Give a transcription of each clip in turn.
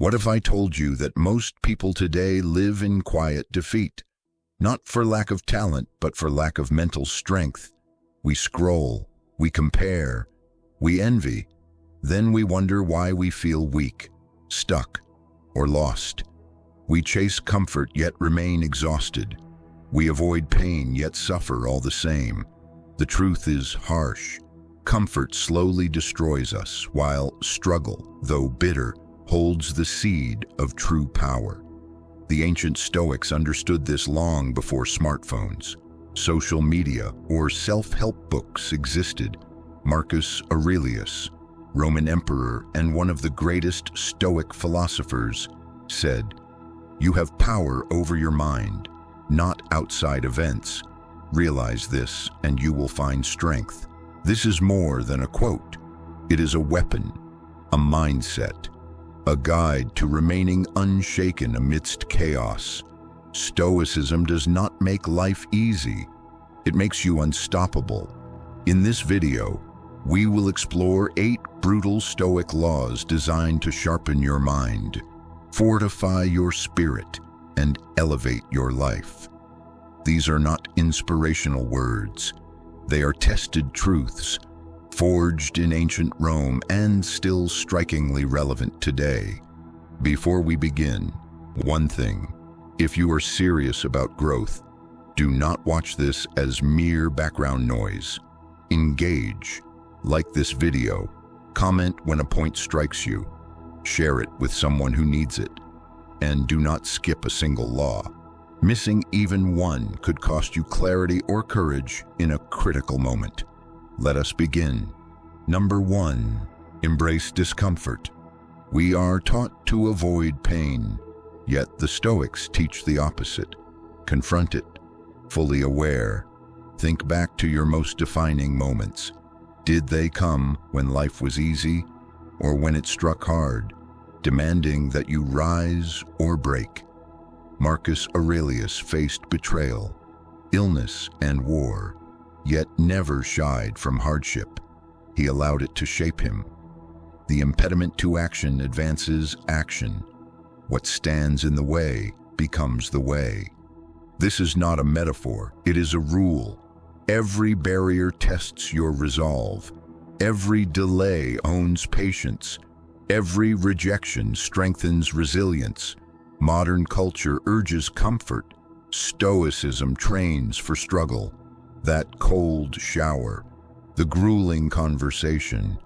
What if I told you that most people today live in quiet defeat? Not for lack of talent, but for lack of mental strength. We scroll, we compare, we envy. Then we wonder why we feel weak, stuck, or lost. We chase comfort yet remain exhausted. We avoid pain yet suffer all the same. The truth is harsh. Comfort slowly destroys us, while struggle, though bitter, holds the seed of true power. The ancient Stoics understood this long before smartphones, social media, or self-help books existed. Marcus Aurelius, Roman emperor and one of the greatest Stoic philosophers, said, "You have power over your mind, not outside events. Realize this, and you will find strength." This is more than a quote. It is a weapon, a mindset, a guide to remaining unshaken amidst chaos. Stoicism does not make life easy. It makes you unstoppable. In this video, we will explore 8 brutal Stoic laws designed to sharpen your mind, fortify your spirit, and elevate your life. These are not inspirational words. They are tested truths, forged in ancient Rome and still strikingly relevant today. Before we begin, one thing. If you are serious about growth, do not watch this as mere background noise. Engage. Like this video. Comment when a point strikes you. Share it with someone who needs it. And do not skip a single law. Missing even one could cost you clarity or courage in a critical moment. Let us begin. Number 1. Embrace discomfort. We are taught to avoid pain, yet the Stoics teach the opposite. Confront it, fully aware. Think back to your most defining moments. Did they come when life was easy, or when it struck hard, demanding that you rise or break? Marcus Aurelius faced betrayal, illness, and war, yet never shied from hardship. He allowed it to shape him. The impediment to action advances action. What stands in the way becomes the way. This is not a metaphor, it is a rule. Every barrier tests your resolve. Every delay owns patience. Every rejection strengthens resilience. Modern culture urges comfort. Stoicism trains for struggle. That cold shower, the grueling conversation,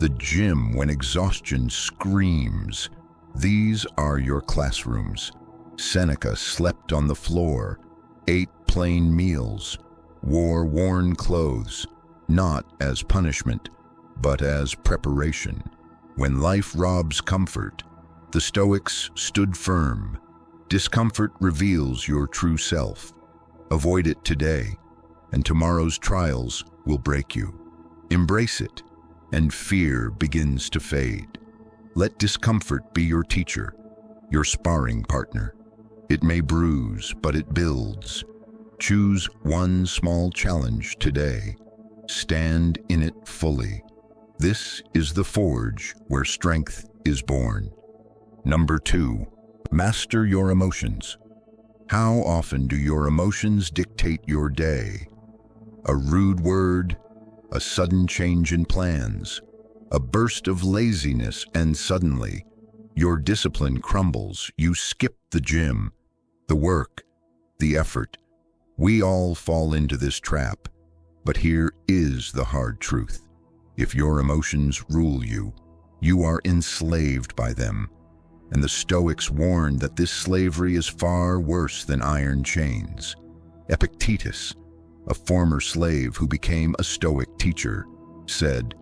the gym when exhaustion screams. These are your classrooms. Seneca slept on the floor, ate plain meals, wore worn clothes, not as punishment, but as preparation. When life robs comfort, the Stoics stood firm. Discomfort reveals your true self. Avoid it today, and tomorrow's trials will break you. Embrace it, and fear begins to fade. Let discomfort be your teacher, your sparring partner. It may bruise, but it builds. Choose one small challenge today. Stand in it fully. This is the forge where strength is born. Number 2. Master your emotions. How often do your emotions dictate your day? A rude word, a sudden change in plans, a burst of laziness, and suddenly, your discipline crumbles. You skip the gym, the work, the effort. We all fall into this trap, but here is the hard truth. If your emotions rule you, you are enslaved by them. And the Stoics warn that this slavery is far worse than iron chains. Epictetus, a former slave who became a Stoic teacher, said,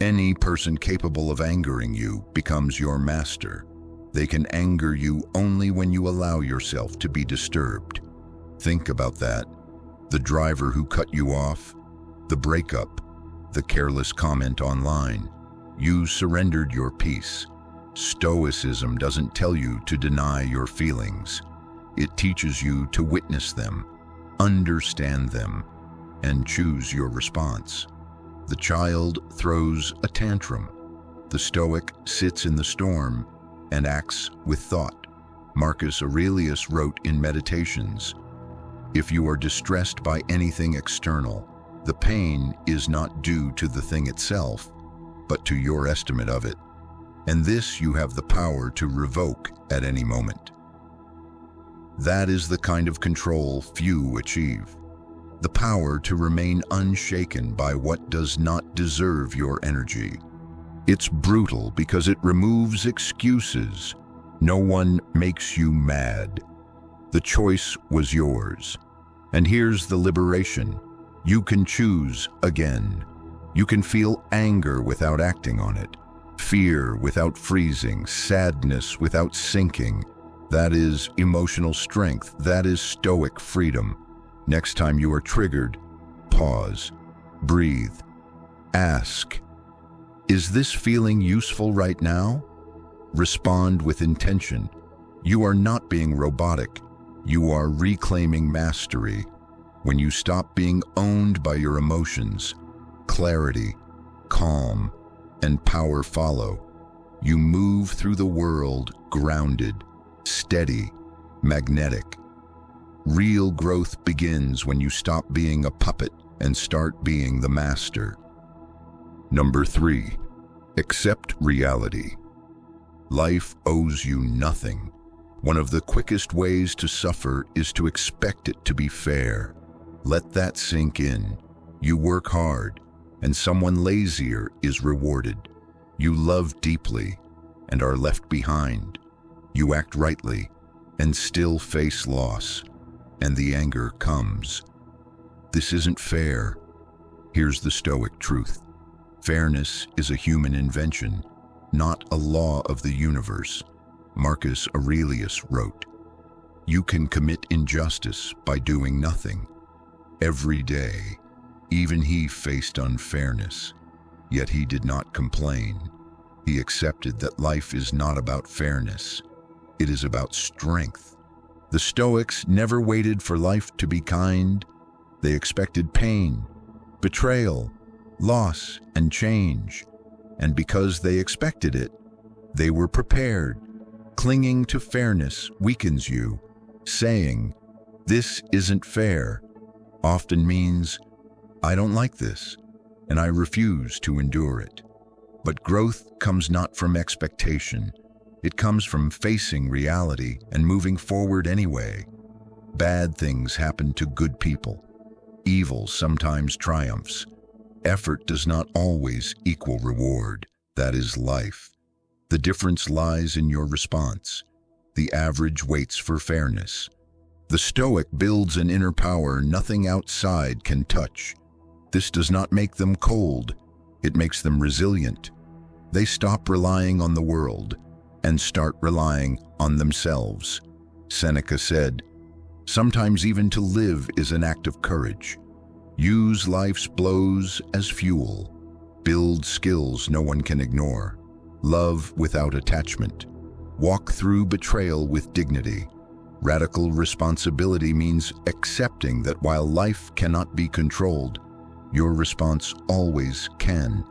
"Any person capable of angering you becomes your master. They can anger you only when you allow yourself to be disturbed." Think about that. The driver who cut you off, the breakup, the careless comment online. You surrendered your peace. Stoicism doesn't tell you to deny your feelings. It teaches you to witness them, understand them, and choose your response. The child throws a tantrum. The Stoic sits in the storm, and acts with thought. Marcus Aurelius wrote in Meditations, "If you are distressed by anything external, the pain is not due to the thing itself, but to your estimate of it. And this you have the power to revoke at any moment." That is the kind of control few achieve. The power to remain unshaken by what does not deserve your energy. It's brutal because it removes excuses. No one makes you mad. The choice was yours. And here's the liberation. You can choose again. You can feel anger without acting on it, fear without freezing, sadness without sinking. That is emotional strength. That is Stoic freedom. Next time you are triggered, pause, breathe, ask, is this feeling useful right now? Respond with intention. You are not being robotic. You are reclaiming mastery. When you stop being owned by your emotions, clarity, calm, and power follow. You move through the world grounded, steady, magnetic. Real growth begins when you stop being a puppet and start being the master. Number 3, accept reality. Life owes you nothing. One of the quickest ways to suffer is to expect it to be fair. Let that sink in. You work hard, and someone lazier is rewarded. You love deeply and are left behind. You act rightly and still face loss, and the anger comes. This isn't fair. Here's the Stoic truth. Fairness is a human invention, not a law of the universe. Marcus Aurelius wrote, "You can commit injustice by doing nothing." Every day, even he faced unfairness, yet he did not complain. He accepted that life is not about fairness. It is about strength. The Stoics never waited for life to be kind. They expected pain, betrayal, loss, and change. And because they expected it, they were prepared. Clinging to fairness weakens you. Saying, "This isn't fair," often means, "I don't like this, and I refuse to endure it." But growth comes not from expectation. It comes from facing reality and moving forward anyway. Bad things happen to good people. Evil sometimes triumphs. Effort does not always equal reward. That is life. The difference lies in your response. The average waits for fairness. The Stoic builds an inner power nothing outside can touch. This does not make them cold. It makes them resilient. They stop relying on the world and start relying on themselves. Seneca said, "Sometimes even to live is an act of courage." Use life's blows as fuel. Build skills no one can ignore. Love without attachment. Walk through betrayal with dignity. Radical responsibility means accepting that while life cannot be controlled, your response always can.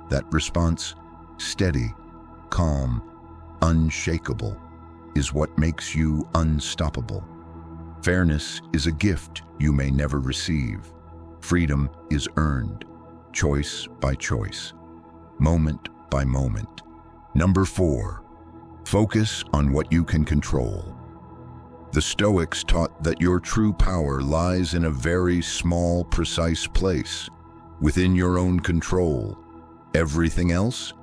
That response, steady, calm, unshakable, is what makes you unstoppable. Fairness is a gift you may never receive. Freedom is earned, choice by choice, moment by moment. Number 4, focus on what you can control. The Stoics taught that your true power lies in a very small, precise place, within your own control. Everything else,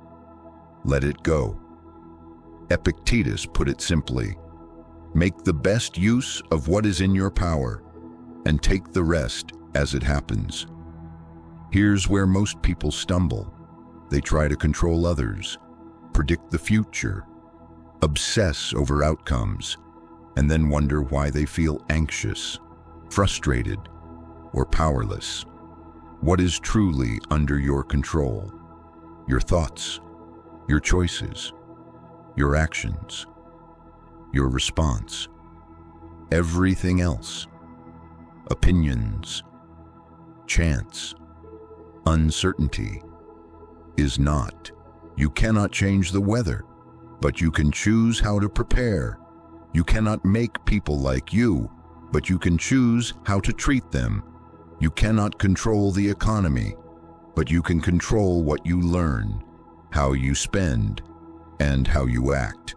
let it go. Epictetus put it simply, "Make the best use of what is in your power, and take the rest as it happens." Here's where most people stumble. They try to control others, predict the future, obsess over outcomes, and then wonder why they feel anxious, frustrated, or powerless. What is truly under your control? Your thoughts, your choices, your actions, your response. Everything else, opinions, chance, uncertainty, is not. You cannot change the weather, but you can choose how to prepare. You cannot make people like you, but you can choose how to treat them. You cannot control the economy, but you can control what you learn, how you spend, and how you act.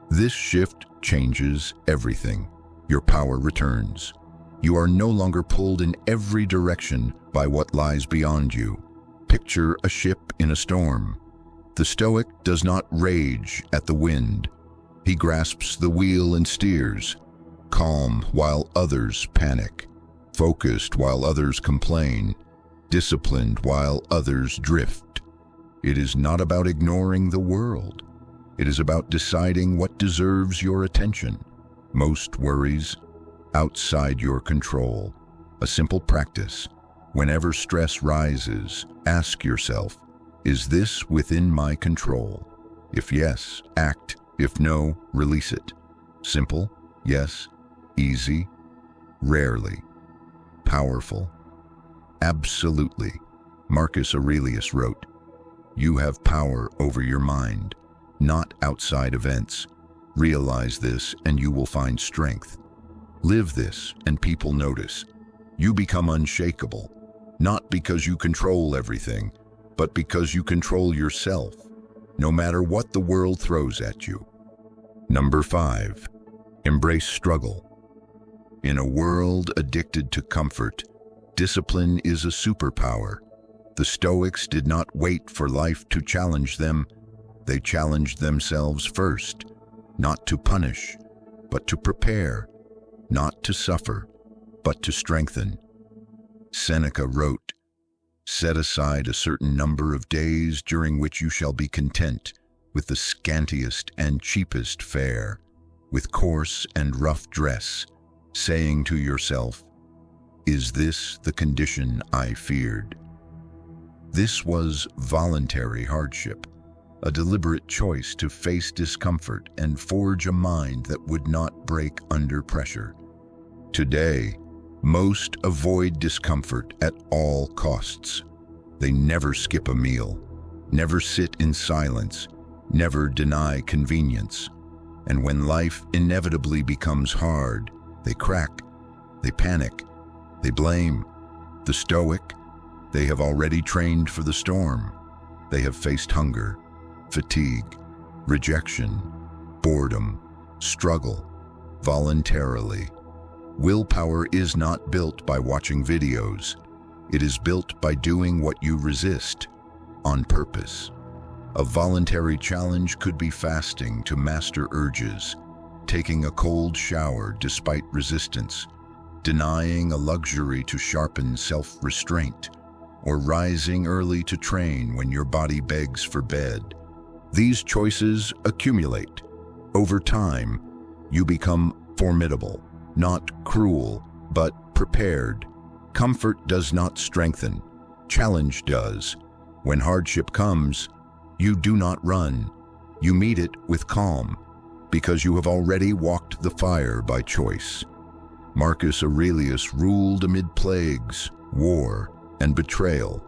This shift changes everything. Your power returns. You are no longer pulled in every direction by what lies beyond you. Picture a ship in a storm. The Stoic does not rage at the wind. He grasps the wheel and steers, calm while others panic, focused while others complain, disciplined while others drift. It is not about ignoring the world. It is about deciding what deserves your attention. Most worries outside your control. A simple practice. Whenever stress rises, ask yourself, is this within my control? If yes, act. If no, release it. Simple, yes. Easy, rarely. Powerful, absolutely. Marcus Aurelius wrote, "You have power over your mind, not outside events. Realize this and you will find strength. Live this and people notice. You become unshakable, not because you control everything, but because you control yourself, no matter what the world throws at you." Number 5, embrace struggle. In a world addicted to comfort, discipline is a superpower. The Stoics did not wait for life to challenge them. They challenged themselves first, not to punish, but to prepare, not to suffer, but to strengthen. Seneca wrote, "Set aside a certain number of days during which you shall be content with the scantiest and cheapest fare, with coarse and rough dress, saying to yourself, 'Is this the condition I feared?'" This was voluntary hardship, a deliberate choice to face discomfort and forge a mind that would not break under pressure. Today, most avoid discomfort at all costs. They never skip a meal, never sit in silence, never deny convenience. And when life inevitably becomes hard, they crack, they panic, they blame. The Stoic, they have already trained for the storm. They have faced hunger, fatigue, rejection, boredom, struggle, voluntarily. Willpower is not built by watching videos. It is built by doing what you resist, on purpose. A voluntary challenge could be fasting to master urges, taking a cold shower despite resistance, denying a luxury to sharpen self-restraint, or rising early to train when your body begs for bed. These choices accumulate. Over time, you become formidable, not cruel, but prepared. Comfort does not strengthen. Challenge does. When hardship comes, you do not run. You meet it with calm, because you have already walked the fire by choice. Marcus Aurelius ruled amid plagues, war, and betrayal,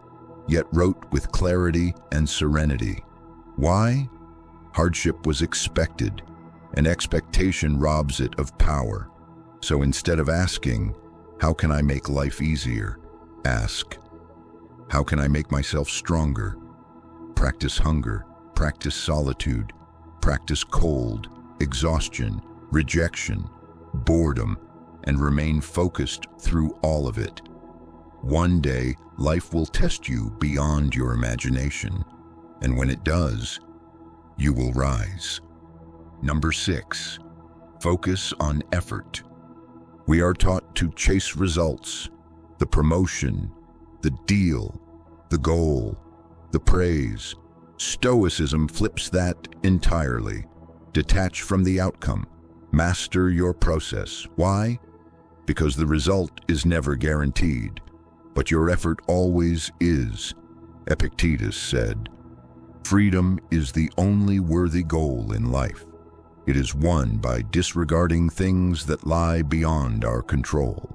yet wrote with clarity and serenity. Why? Hardship was expected, and expectation robs it of power. So instead of asking, "How can I make life easier?" ask, "How can I make myself stronger?" Practice hunger, practice solitude, practice cold, exhaustion, rejection, boredom, and remain focused through all of it. One day, life will test you beyond your imagination, and when it does, you will rise. Number 6, focus on effort. We are taught to chase results, the promotion, the deal, the goal, the praise. Stoicism flips that entirely. Detach from the outcome. Master your process. Why? Because the result is never guaranteed, but your effort always is. Epictetus said, "Freedom is the only worthy goal in life. It is won by disregarding things that lie beyond our control."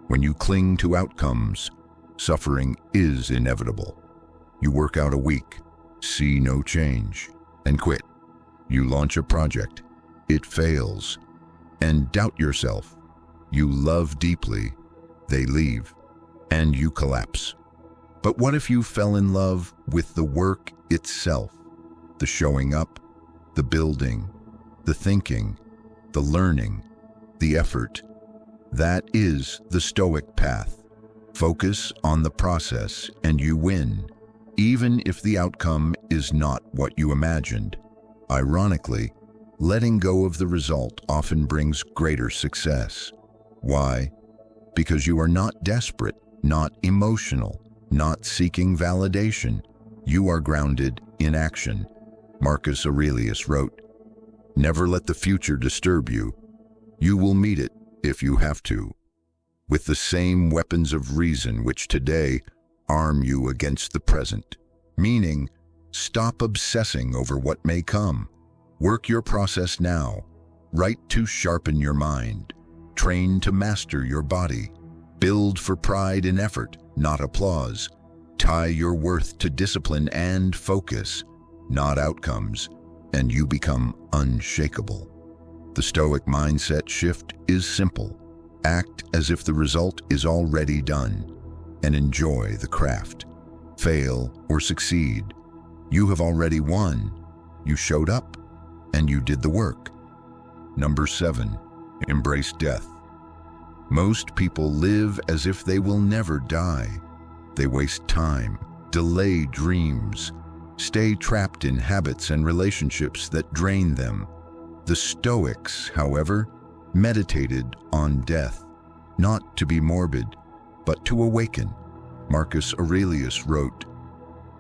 When you cling to outcomes, suffering is inevitable. You work out a week, see no change, and quit. You launch a project. It fails. And doubt yourself. You love deeply. They leave. And you collapse. But what if you fell in love with the work itself? The showing up, the building, the thinking, the learning, the effort. That is the Stoic path. Focus on the process and you win, even if the outcome is not what you imagined. Ironically, letting go of the result often brings greater success. Why? Because you are not desperate, not emotional, not seeking validation. You are grounded in action. Marcus Aurelius wrote, "Never let the future disturb you. You will meet it, if you have to, with the same weapons of reason which today arm you against the present." Meaning, stop obsessing over what may come. Work your process now. Write to sharpen your mind. Train to master your body. Build for pride in effort, not applause. Tie your worth to discipline and focus, not outcomes, and you become unshakable. The Stoic mindset shift is simple. Act as if the result is already done, and enjoy the craft. Fail or succeed, you have already won. You showed up, and you did the work. Number 7, embrace death. Most people live as if they will never die. They waste time, delay dreams, stay trapped in habits and relationships that drain them. The Stoics, however, meditated on death, not to be morbid, but to awaken. Marcus Aurelius wrote,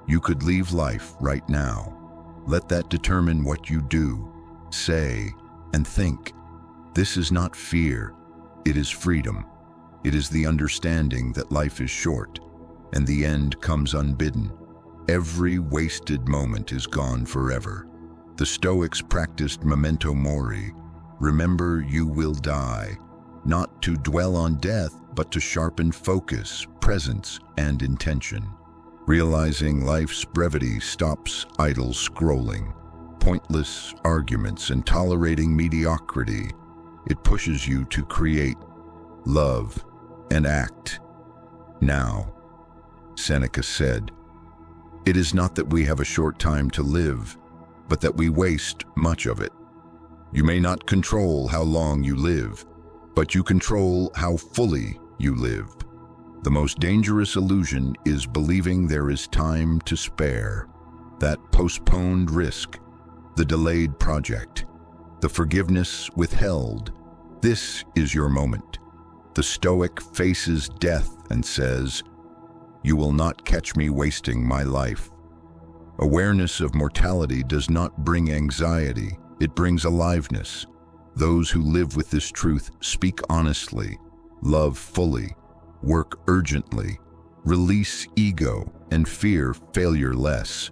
"You could leave life right now. Let that determine what you do, say, and think. This is not fear, it is freedom. It is the understanding that life is short, and the end comes unbidden. Every wasted moment is gone forever." The Stoics practiced memento mori, remember you will die, not to dwell on death, but to sharpen focus, presence, and intention. Realizing life's brevity stops idle scrolling, pointless arguments, and tolerating mediocrity. It pushes you to create, love, and act. Now, Seneca said, "It is not that we have a short time to live, but that we waste much of it." You may not control how long you live, but you control how fully you live. The most dangerous illusion is believing there is time to spare. That postponed risk, the delayed project, the forgiveness withheld. This is your moment. The Stoic faces death and says, "You will not catch me wasting my life." Awareness of mortality does not bring anxiety, it brings aliveness. Those who live with this truth speak honestly, love fully, work urgently, release ego, and fear failure less.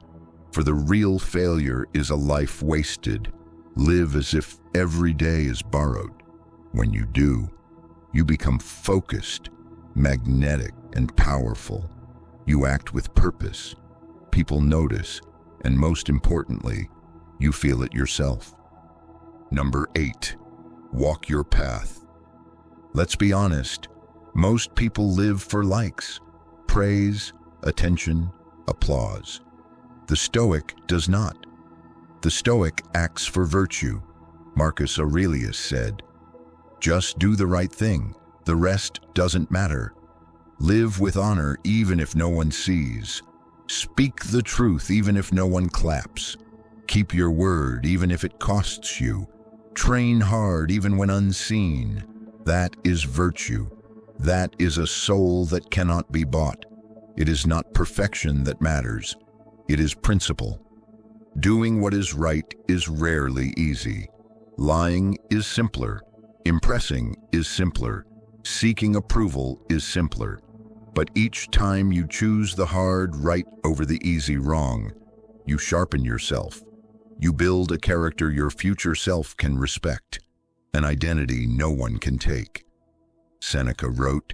For the real failure is a life wasted. Live as if every day is borrowed. When you do, you become focused, magnetic, and powerful. You act with purpose. People notice, and most importantly, you feel it yourself. Number 8, walk your path. Let's be honest, most people live for likes, praise, attention, applause. The Stoic does not. The Stoic acts for virtue. Marcus Aurelius said, "Just do the right thing, the rest doesn't matter. Live with honor even if no one sees. Speak the truth even if no one claps. Keep your word even if it costs you. Train hard even when unseen. That is virtue. That is a soul that cannot be bought. It is not perfection that matters. It is principle. Doing what is right is rarely easy. Lying is simpler. Impressing is simpler. Seeking approval is simpler. But each time you choose the hard right over the easy wrong, you sharpen yourself. You build a character your future self can respect, an identity no one can take. Seneca wrote,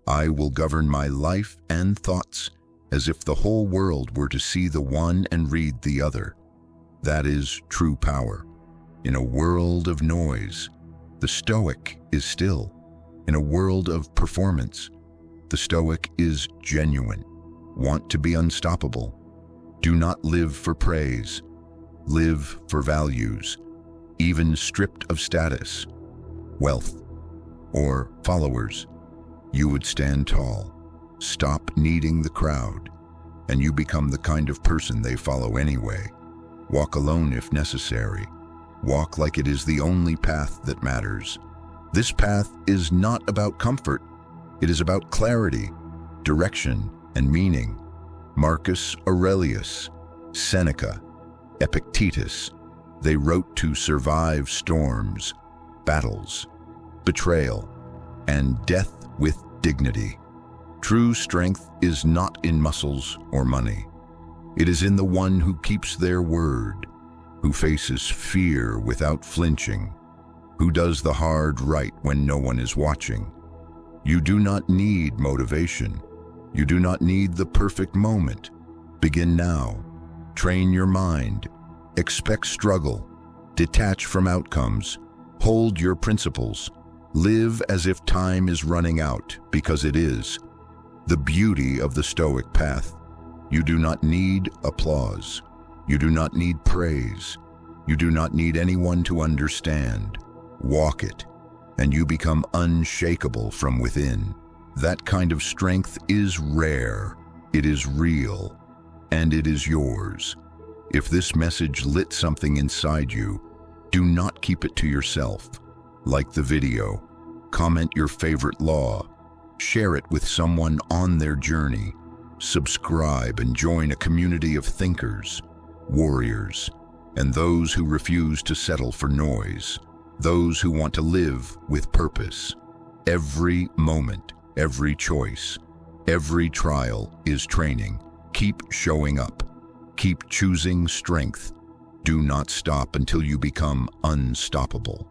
"I will govern my life and thoughts as if the whole world were to see the one and read the other." That is true power. In a world of noise, the Stoic is still. In a world of performance, the Stoic is genuine. Want to be unstoppable? Do not live for praise. Live for values, even stripped of status, wealth, or followers. You would stand tall, stop needing the crowd, and you become the kind of person they follow anyway. Walk alone if necessary. Walk like it is the only path that matters. This path is not about comfort. It is about clarity, direction, and meaning. Marcus Aurelius, Seneca, Epictetus, they wrote to survive storms, battles, betrayal, and death with dignity. True strength is not in muscles or money. It is in the one who keeps their word, who faces fear without flinching, who does the hard right when no one is watching. You do not need motivation. You do not need the perfect moment. Begin now. Train your mind. Expect struggle. Detach from outcomes. Hold your principles. Live as if time is running out, because it is. The beauty of the Stoic path. You do not need applause. You do not need praise. You do not need anyone to understand. Walk it, and you become unshakable from within. That kind of strength is rare, it is real, and it is yours. If this message lit something inside you, do not keep it to yourself. Like the video, comment your favorite law, share it with someone on their journey, subscribe and join a community of thinkers, warriors, and those who refuse to settle for noise, those who want to live with purpose. Every moment, every choice, every trial is training. Keep showing up. Keep choosing strength. Do not stop until you become unstoppable.